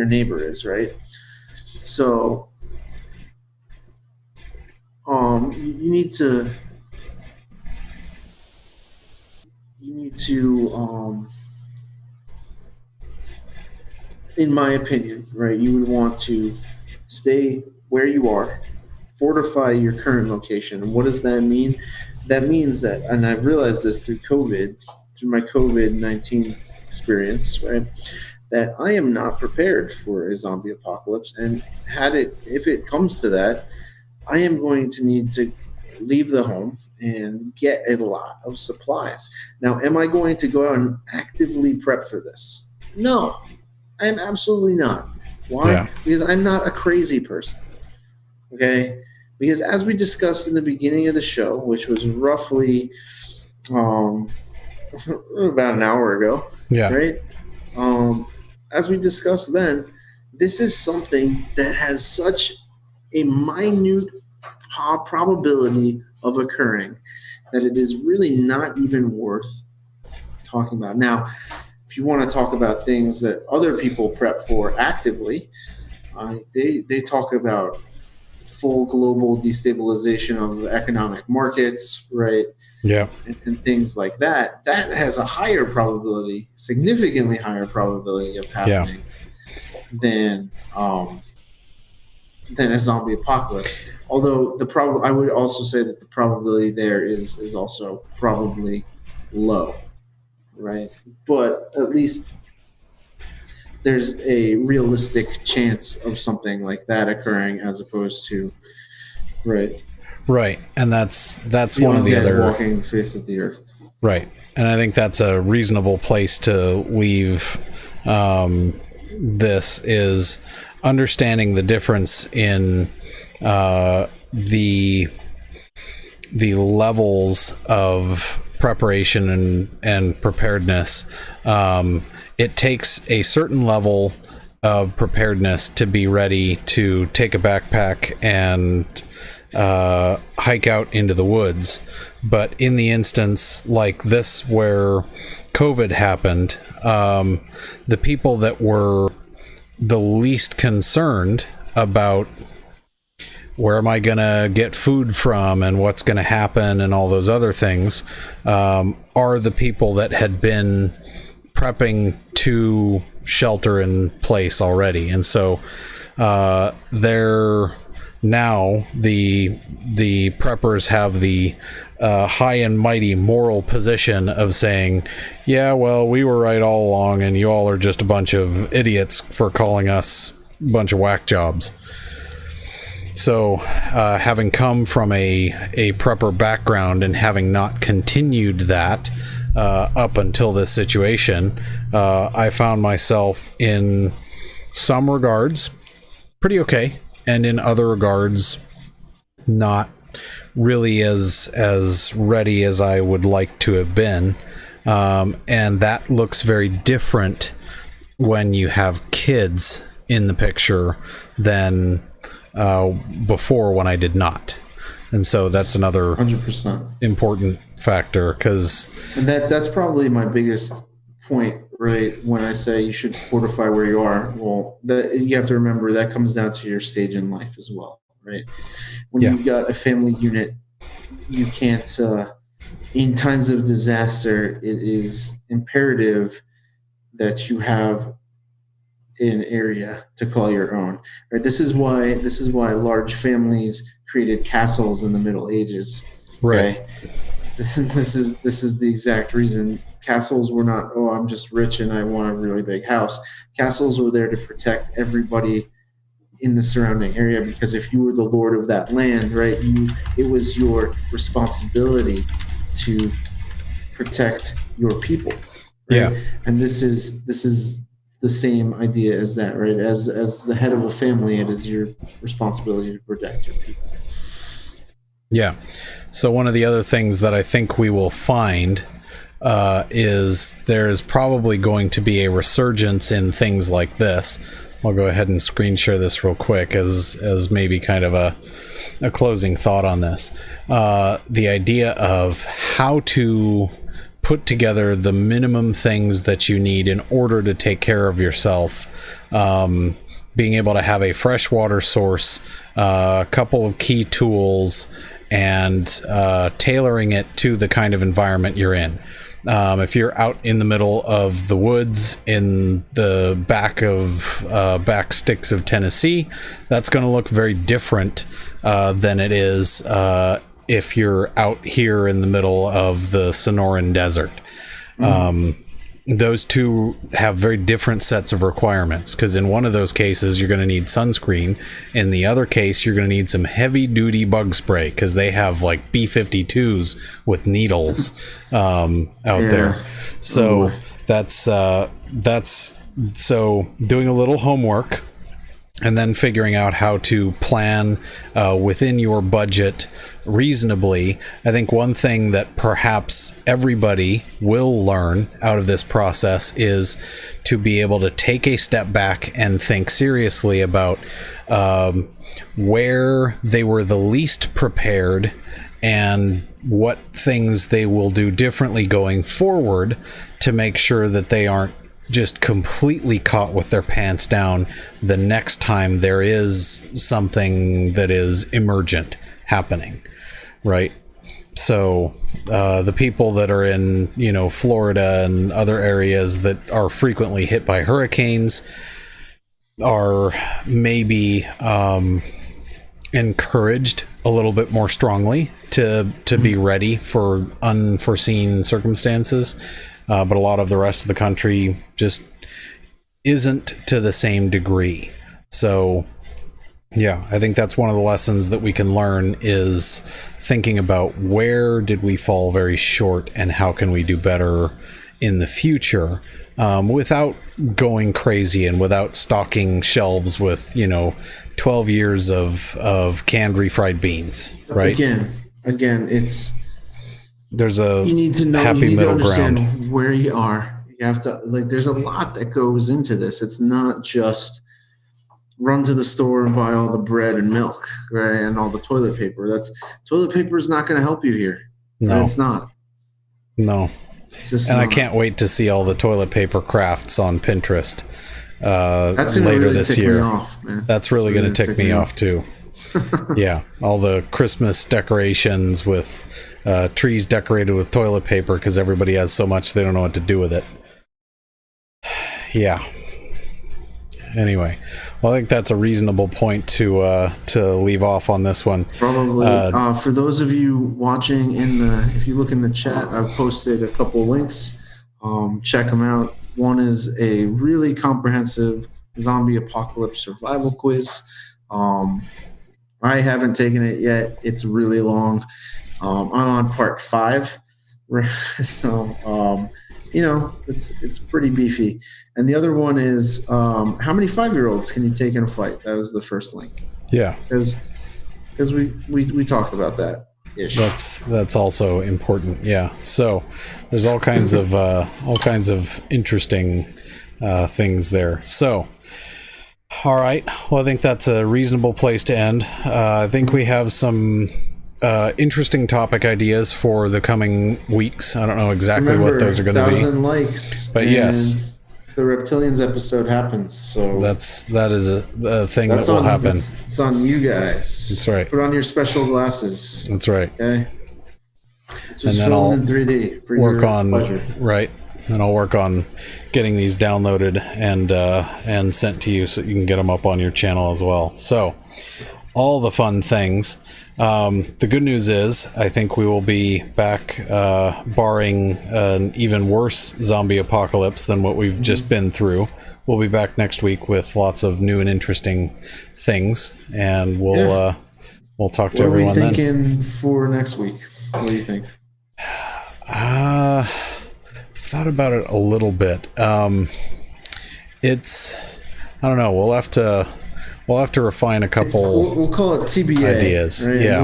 neighbor is, right? So you need to in my opinion, right, you would want to stay where you are, fortify your current location. And what does that mean? That means that, and I've realized this through my COVID-19 experience, right, that I am not prepared for a zombie apocalypse. And if it comes to that, I am going to need to leave the home and get a lot of supplies. Now, am I going to go out and actively prep for this? No, I'm absolutely not. Why? Yeah. Because I'm not a crazy person. Okay? Because as we discussed in the beginning of the show, which was roughly about an hour ago, right? As we discussed then, this is something that has such a minute probability of occurring that it is really not even worth talking about. Now, if you want to talk about things that other people prep for actively, they talk about full global destabilization of the economic markets, right? Yeah. And things like that. That has a higher probability, significantly higher probability of happening than a zombie apocalypse. Although I would also say that the probability there is also probably low, right? But at least there's a realistic chance of something like that occurring, as opposed to right. And that's one of the other walking the face of the earth. Right. And I think that's a reasonable place to leave this is understanding the difference in the levels of preparation and preparedness. It takes a certain level of preparedness to be ready to take a backpack and hike out into the woods. But in the instance like this where COVID happened, the people that were the least concerned about where am I going to get food from and what's going to happen and all those other things, are the people that had been prepping to shelter in place already. And so they're now the preppers have the high and mighty moral position of saying, yeah, well, we were right all along and you all are just a bunch of idiots for calling us a bunch of whack jobs. So having come from a prepper background and having not continued that up until this situation, I found myself in some regards pretty okay, and in other regards not really as ready as I would like to have been. And that looks very different when you have kids in the picture than before when I did not. And so that's another 100% important factor, because that's probably my biggest point, right? When I say you should fortify where you are, well, you have to remember that comes down to your stage in life as well, right? When you've got a family unit, you can't in times of disaster, it is imperative that you have an area to call your own. Right? This is why large families created castles in the Middle Ages. Right. Okay? This is the exact reason. Castles were not, oh, I'm just rich and I want a really big house. Castles were there to protect everybody in the surrounding area, because if you were the lord of that land, right, it was your responsibility to protect your people. Right? Yeah. And this is the same idea as that, right? As the head of a family, it is your responsibility to protect your people. Yeah. So one of the other things that I think we will find is there's probably going to be a resurgence in things like this. I'll go ahead and screen share this real quick as maybe kind of a closing thought on this. The idea of how to put together the minimum things that you need in order to take care of yourself. Being able to have a fresh water source, a couple of key tools, and tailoring it to the kind of environment you're in. If you're out in the middle of the woods in the back sticks of Tennessee, that's going to look very different than it is if you're out here in the middle of the Sonoran Desert. Those two have very different sets of requirements, because in one of those cases you're going to need sunscreen. In the other case you're going to need some heavy duty bug spray, because they have like B-52s with needles out there. So that's so doing a little homework and then figuring out how to plan within your budget reasonably. I think one thing that perhaps everybody will learn out of this process is to be able to take a step back and think seriously about where they were the least prepared and what things they will do differently going forward to make sure that they aren't just completely caught with their pants down the next time there is something that is emergent happening, right? So the people that are in, Florida and other areas that are frequently hit by hurricanes are maybe encouraged a little bit more strongly to be ready for unforeseen circumstances. But a lot of the rest of the country just isn't to the same degree. So, yeah, I think that's one of the lessons that we can learn, is thinking about where did we fall very short and how can we do better in the future, without going crazy and without stocking shelves with 12 years of canned refried beans, right? Again, it's there's a you need to know, happy you need to middle understand ground. where you are. You have to there's a lot that goes into this. It's not just run to the store and buy all the bread and milk, right, and all the toilet paper. Toilet paper is not going to help you here. No, it's not. No, it's just and not. I can't wait to see all the toilet paper crafts on Pinterest That's later really this tick year. Me off, man. That's really going to tick me off too. Yeah, all the Christmas decorations with trees decorated with toilet paper because everybody has so much they don't know what to do with it. Yeah. Anyway, well, I think that's a reasonable point to leave off on this one. Probably. For those of you watching if you look in the chat, I've posted a couple links. Check them out. One is a really comprehensive zombie apocalypse survival quiz. I haven't taken it yet. It's really long. I'm on part 5, so it's pretty beefy. And the other one is how many 5-year-olds can you take in a fight? That was the first link. Yeah, because we talked about that. That's also important. Yeah. So there's all kinds of interesting things there. So. All right. Well, I think that's a reasonable place to end. I think we have some interesting topic ideas for the coming weeks. I don't know exactly what those are going to be. 1,000 likes. But yes, the reptilians episode happens. So that is a thing that will happen. It's on you guys. That's right. Put on your special glasses. That's right. Okay. It's and just then I'll in 3D for work your on pleasure. Right. And I'll work on getting these downloaded and sent to you so you can get them up on your channel as well. So, all the fun things. The good news is, I think we will be back, barring an even worse zombie apocalypse than what we've just been through. We'll be back next week with lots of new and interesting things, and we'll talk to everyone then. What are we thinking for next week? What do you think? Thought about it a little bit. It's, I don't know. We'll have to refine a couple. We'll call it TBA ideas. Right? Yeah.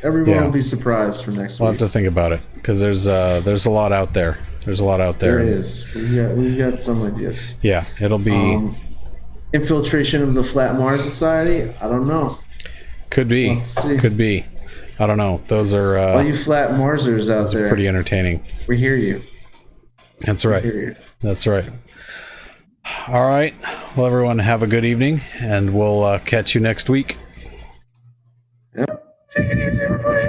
Everyone will be surprised for next week. We'll have to think about it because there's a lot out there. There's a lot out there. There is. We've got some ideas. Yeah, it'll be infiltration of the Flat Mars Society. I don't know. Could be. Could be. I don't know. Those are all you Flat Marsers out there. Pretty entertaining. We hear you. That's right. That's right. All right. Well, everyone, have a good evening, and we'll catch you next week. Yep. Take it easy, everybody.